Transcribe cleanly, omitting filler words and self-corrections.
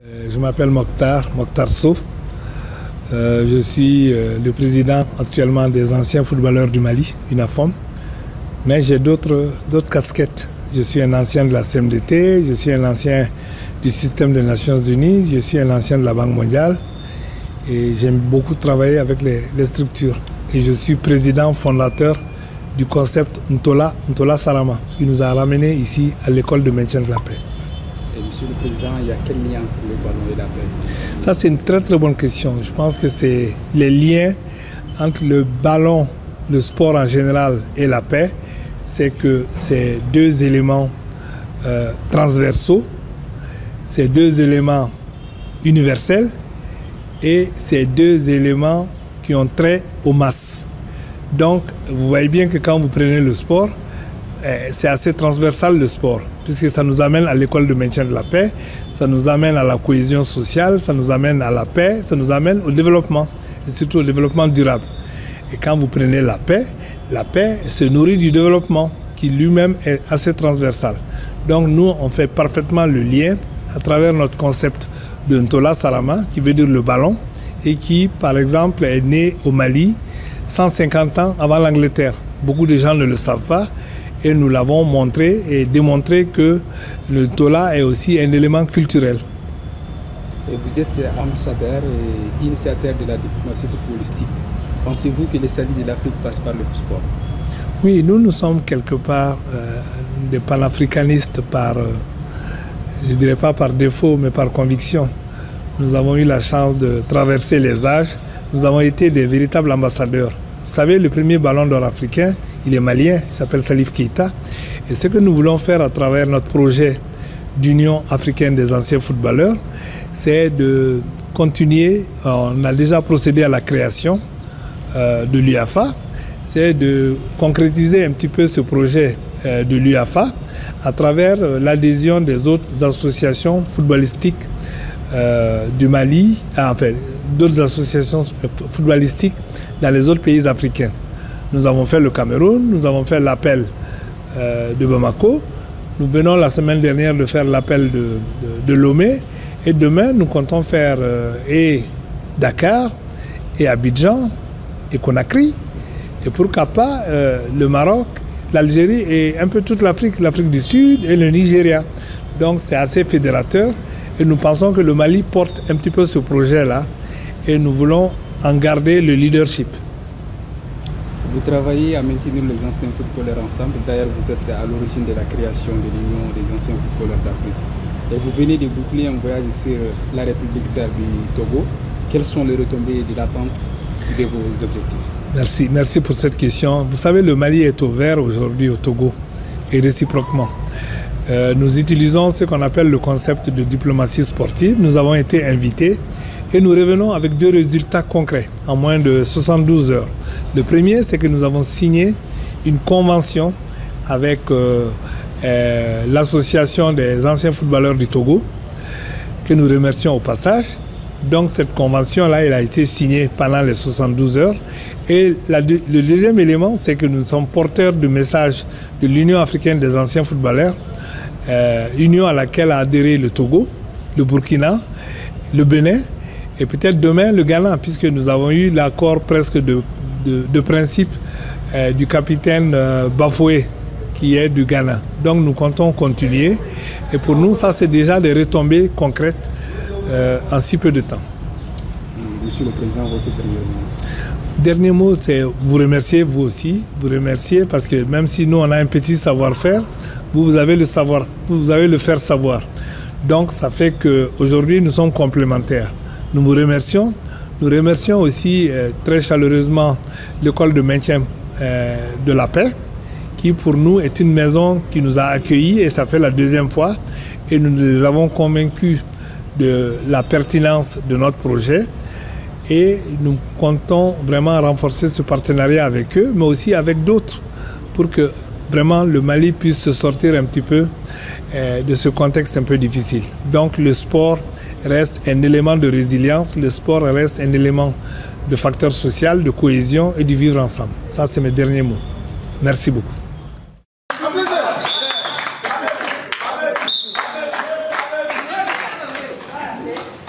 Je m'appelle Mokhtar Sow. Je suis le président actuellement des anciens footballeurs du Mali, UNAFOM. Mais j'ai d'autres casquettes. Je suis un ancien de la CMDT, je suis un ancien du système des Nations Unies, je suis un ancien de la Banque mondiale. Et j'aime beaucoup travailler avec les structures. Et je suis président fondateur du concept Ntola Salama, qui nous a ramenés ici à l'école de maintien de la paix. Et Monsieur le Président, il y a quel lien entre le ballon et la paix? Ça, c'est une très très bonne question. Je pense que c'est les liens entre le ballon, le sport en général et la paix. C'est que ces deux éléments transversaux, ces deux éléments universels et ces deux éléments qui ont trait aux masses. Donc, vous voyez bien que quand vous prenez le sport, c'est assez transversal le sport, puisque ça nous amène à l'école de maintien de la paix, ça nous amène à la cohésion sociale, ça nous amène à la paix, ça nous amène au développement, et surtout au développement durable. Et quand vous prenez la paix se nourrit du développement, qui lui-même est assez transversal. Donc nous, on fait parfaitement le lien à travers notre concept de Ntola Salama, qui veut dire le ballon, et qui, par exemple, est né au Mali 150 ans avant l'Angleterre. Beaucoup de gens ne le savent pas, et nous l'avons montré et démontré que le Ntola est aussi un élément culturel. Et vous êtes ambassadeur et initiateur de la diplomatie footballistique. Pensez-vous que les saluts de l'Afrique passent par le sport? Oui, nous sommes quelque part des panafricanistes par, je dirais pas par défaut, mais par conviction. Nous avons eu la chance de traverser les âges. Nous avons été des véritables ambassadeurs. Vous savez, le premier ballon d'or africain, il est malien, il s'appelle Salif Keita. Et ce que nous voulons faire à travers notre projet d'Union africaine des anciens footballeurs, c'est de continuer. On a déjà procédé à la création de l'UAFA, c'est de concrétiser un petit peu ce projet de l'UAFA à travers l'adhésion des autres associations footballistiques du Mali, enfin d'autres associations footballistiques dans les autres pays africains. Nous avons fait le Cameroun, nous avons fait l'appel de Bamako, nous venons la semaine dernière de faire l'appel de Lomé, et demain nous comptons faire et Dakar, et Abidjan, et Conakry, et pourquoi pas le Maroc, l'Algérie et un peu toute l'Afrique du Sud et le Nigeria. Donc c'est assez fédérateur et nous pensons que le Mali porte un petit peu ce projet-là et nous voulons en garder le leadership. Vous travaillez à maintenir les anciens footballeurs ensemble. D'ailleurs, vous êtes à l'origine de la création de l'Union des anciens footballeurs d'Afrique. Et vous venez de boucler un voyage sur la République serbe du Togo. Quelles sont les retombées de l'attente de vos objectifs? Merci pour cette question. Vous savez, le Mali est ouvert aujourd'hui au Togo et réciproquement. Nous utilisons ce qu'on appelle le concept de diplomatie sportive. Nous avons été invités et nous revenons avec deux résultats concrets en moins de 72 heures. Le premier, c'est que nous avons signé une convention avec l'association des anciens footballeurs du Togo, que nous remercions au passage. Donc cette convention-là, elle a été signée pendant les 72 heures. Et le deuxième élément, c'est que nous sommes porteurs du message de l'Union africaine des anciens footballeurs, union à laquelle a adhéré le Togo, le Burkina, le Bénin et peut-être demain le Ghana, puisque nous avons eu l'accord presque de principe du capitaine Bafoué, qui est du Ghana. Donc nous comptons continuer. Et pour nous, ça c'est déjà des retombées concrètes en si peu de temps. Monsieur le Président, votre dernier mot? Dernier mot, c'est vous remercier, vous aussi. Vous remercier parce que même si nous, on a un petit savoir-faire, vous avez le savoir, vous avez le faire savoir. Donc, ça fait qu'aujourd'hui, nous sommes complémentaires. Nous vous remercions. Nous remercions aussi très chaleureusement l'école de maintien de la paix, qui pour nous est une maison qui nous a accueillis et ça fait la deuxième fois. Et nous les avons convaincus de la pertinence de notre projet et nous comptons vraiment renforcer ce partenariat avec eux, mais aussi avec d'autres pour que vraiment le Mali puisse se sortir un petit peu de ce contexte un peu difficile. Donc le sport reste un élément de résilience, le sport reste un élément de facteur social, de cohésion et du vivre ensemble. Ça, c'est mes derniers mots. Merci beaucoup. Thank you.